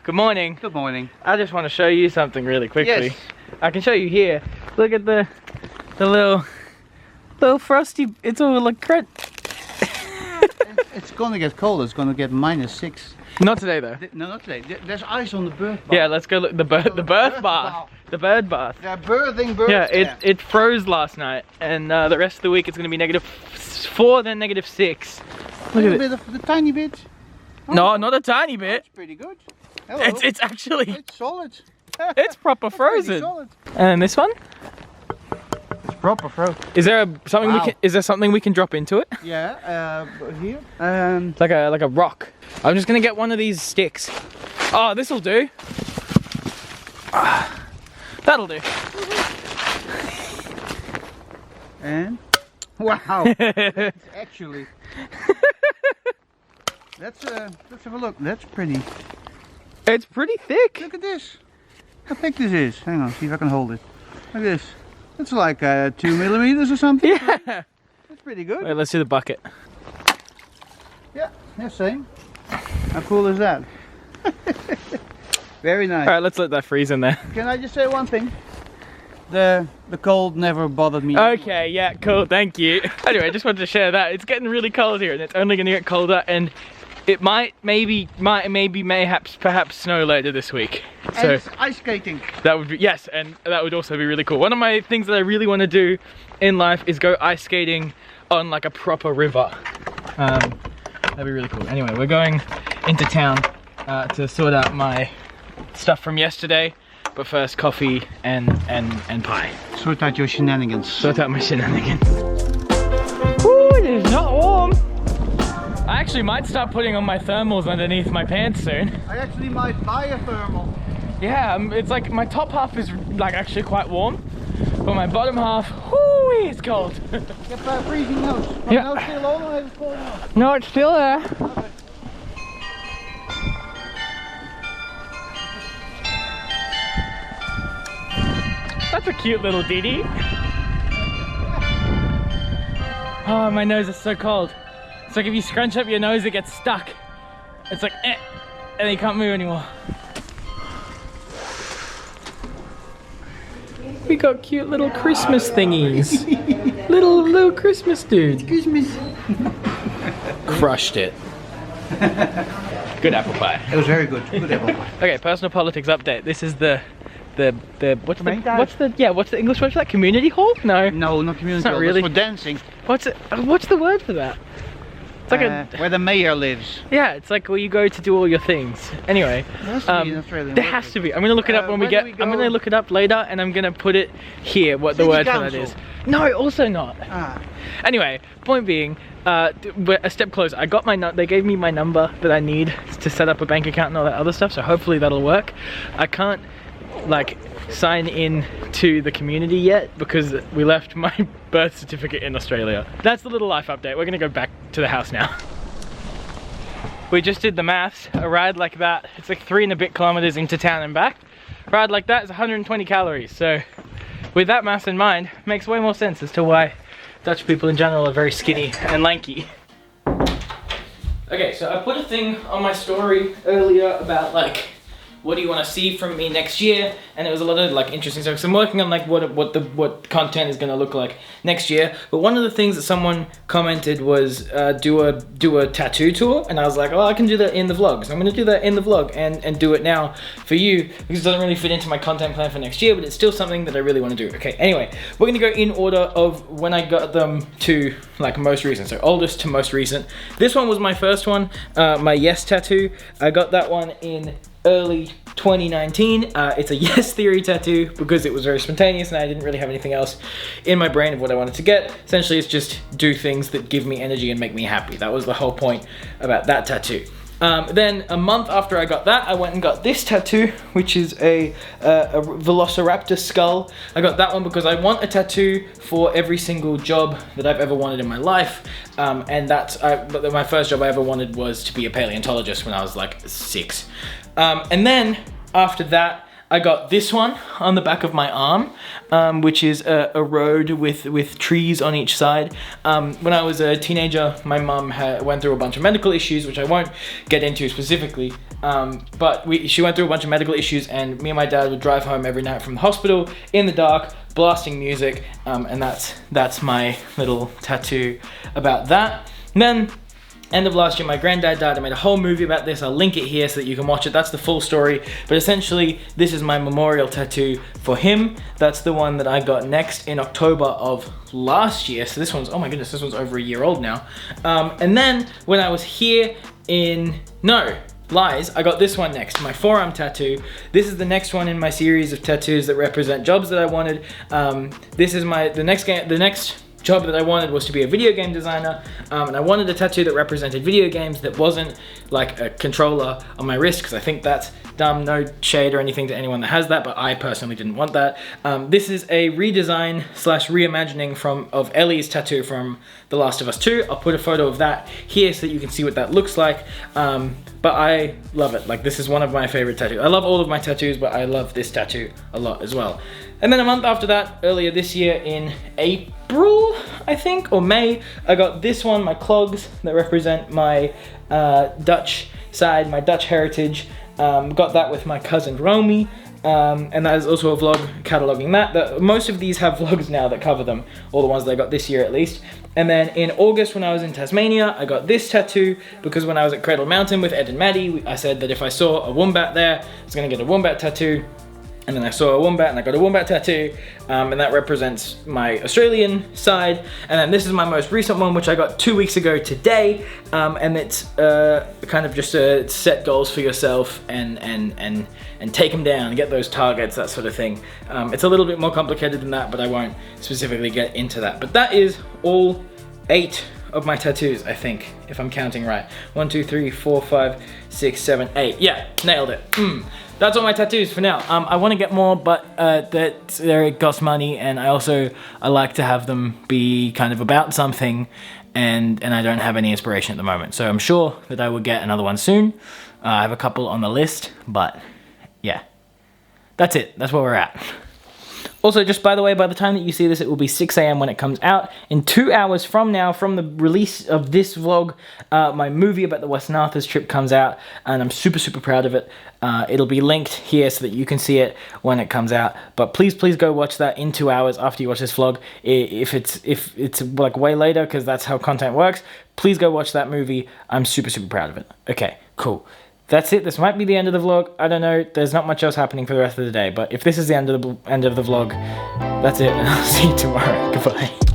Good morning. Good morning. I just want to show you something really quickly. Yes. I can show you here. Look at the little frosty. It's all like crud. It's gonna get cold. It's gonna get -6. Not today though. No, not today. There's ice on the bird bath. Yeah, let's go look. The bird bath. The bird bath. They're birthing birds. Yeah, it froze last night, and the rest of the week it's gonna be -4, then -6. Look at it. The tiny bit. Oh, No, not a tiny bit. It's pretty good. Hello. It's actually It's solid. it's proper frozen. Solid. And this one? It's proper frozen. Is there something Wow. is there something we can drop into it? Yeah. Here. Like a rock. I'm just gonna get one of these sticks. Oh, this'll do. That'll do. And wow. It's actually. Let's have a look. That's pretty. It's pretty thick. Look at this. How thick this is. Hang on, see if I can hold it. Look at this. It's like 2 millimeters or something. Yeah. That's pretty good. Wait, let's do the bucket. Yeah, same. How cool is that? Very nice. All right, let's let that freeze in there. Can I just say one thing? The cold never bothered me. Okay, yeah, cool, thank you. Anyway, I just wanted to share that. It's getting really cold here, and it's only gonna get colder, and it perhaps snow later this week. And So it's ice skating. that would be, yes, and that would also be really cool. One of my things that I really want to do in life is go ice skating on like a proper river. That'd be really cool. Anyway, we're going into town to sort out my stuff from yesterday, but first coffee and pie. Sort out your shenanigans. Sort out my shenanigans. Woo, it is not warm. I actually might start putting on my thermals underneath my pants soon. I actually might buy a thermal. Yeah, it's like my top half is like actually quite warm, but my bottom half, whoo, it's cold. Get that freezing nose. Yeah. Nose still on or is it falling off? No, it's still there. Okay. That's a cute little ditty. Oh, my nose is so cold. It's like if you scrunch up your nose, it gets stuck. It's like, and then you can't move anymore. We got cute little Christmas thingies. little Christmas dudes. Christmas. Crushed it. Good apple pie. It was very good. Good apple pie. Okay, personal politics update. This is the what's the Menken? what's the English word for that? Community hall? No. No, not community. It's not hall, really. that's for dancing. What's the word for that? It's like Where the mayor lives. yeah, it's like where you go to do all your things. Anyway, There has to be an Australian there word has for to be. I'm gonna look it up when we where get. do we I'm go? gonna look it up later, and I'm gonna put it here. What the City word for that council. is? No, also not. Ah. Anyway, point being, we're a step closer. I got they gave me my number that I need to set up a bank account and all that other stuff. So hopefully that'll work. I can't like sign in to the community yet because we left my birth certificate in Australia. That's the little life update. We're gonna go back to the house now. We just did the maths. A ride like that, it's like 3 and a bit kilometers into town and back. A ride like that is 120 calories. So with that maths in mind, it makes way more sense as to why Dutch people in general are very skinny and lanky. Okay, so I put a thing on my story earlier about like, what do you want to see from me next year? And it was a lot of like interesting stuff. So I'm working on like what content is going to look like next year. But one of the things that someone commented was do a tattoo tour, and I was like, oh, I can do that in the vlog. So I'm going to do that in the vlog and do it now for you because it doesn't really fit into my content plan for next year, but it's still something that I really want to do. Okay, anyway, we're going to go in order of when I got them to like most recent. So oldest to most recent. This one was my first one, my yes tattoo. I got that one in early 2019. It's a yes theory tattoo because it was very spontaneous and I didn't really have anything else in my brain of what I wanted to get. Essentially, it's just do things that give me energy and make me happy. That was the whole point about that tattoo. Then a month after I got that, I went and got this tattoo, which is a velociraptor skull. I got that one because I want a tattoo for every single job that I've ever wanted in my life. But my first job I ever wanted was to be a paleontologist when I was like 6. And then after that, I got this one on the back of my arm, which is a road with trees on each side. When I was a teenager, my mum went through a bunch of medical issues, which I won't get into specifically, but she went through a bunch of medical issues, and me and my dad would drive home every night from the hospital in the dark, blasting music, and that's my little tattoo about that. And then, end of last year, my granddad died. I made a whole movie about this. I'll link it here so that you can watch it. That's the full story. But essentially, this is my memorial tattoo for him. That's the one that I got next in October of last year. So this one's, oh my goodness, this one's over a year old now. And then when I was here lies, I got this one next, my forearm tattoo. This is the next one in my series of tattoos that represent jobs that I wanted. This is the next job that I wanted was to be a video game designer, and I wanted a tattoo that represented video games that wasn't like a controller on my wrist, because I think that's dumb. No shade or anything to anyone that has that, but I personally didn't want that. This is a redesign slash reimagining of Ellie's tattoo from The Last of Us 2. I'll put a photo of that here so that you can see what that looks like. But I love it. Like, this is one of my favorite tattoos. I love all of my tattoos, but I love this tattoo a lot as well. And then a month after that, earlier this year in April, I think, or May, I got this one, my clogs that represent my Dutch side, my Dutch heritage. Got that with my cousin Romy, and that is also a vlog cataloging that. Most of these have vlogs now that cover them, all the ones that I got this year at least. And then in August when I was in Tasmania, I got this tattoo because when I was at Cradle Mountain with Ed and Maddie, I said that if I saw a wombat there, I was gonna get a wombat tattoo. And then I saw a wombat and I got a wombat tattoo, and that represents my Australian side. And then this is my most recent one, which I got 2 weeks ago today, and it's kind of just a set goals for yourself and take them down, get those targets, that sort of thing. It's a little bit more complicated than that, but I won't specifically get into that. But that is all 8 of my tattoos, I think, if I'm counting right. 1, 2, 3, 4, 5, 6, 7, 8. Yeah, nailed it. That's all my tattoos for now. I want to get more, but it costs money, and I like to have them be kind of about something, and I don't have any inspiration at the moment. So I'm sure that I will get another one soon. I have a couple on the list, but yeah, that's it. That's where we're at. Also, just by the way, by the time that you see this, it will be 6 AM when it comes out. In 2 hours from now, from the release of this vlog, my movie about the Western Arthurs trip comes out, and I'm super, super proud of it. It'll be linked here so that you can see it when it comes out. But please go watch that in 2 hours after you watch this vlog. If it's like way later, because that's how content works, please go watch that movie. I'm super, super proud of it. Okay, cool. That's it. This might be the end of the vlog. I don't know. There's not much else happening for the rest of the day. But if this is the end of the vlog, that's it. And I'll see you tomorrow. Goodbye.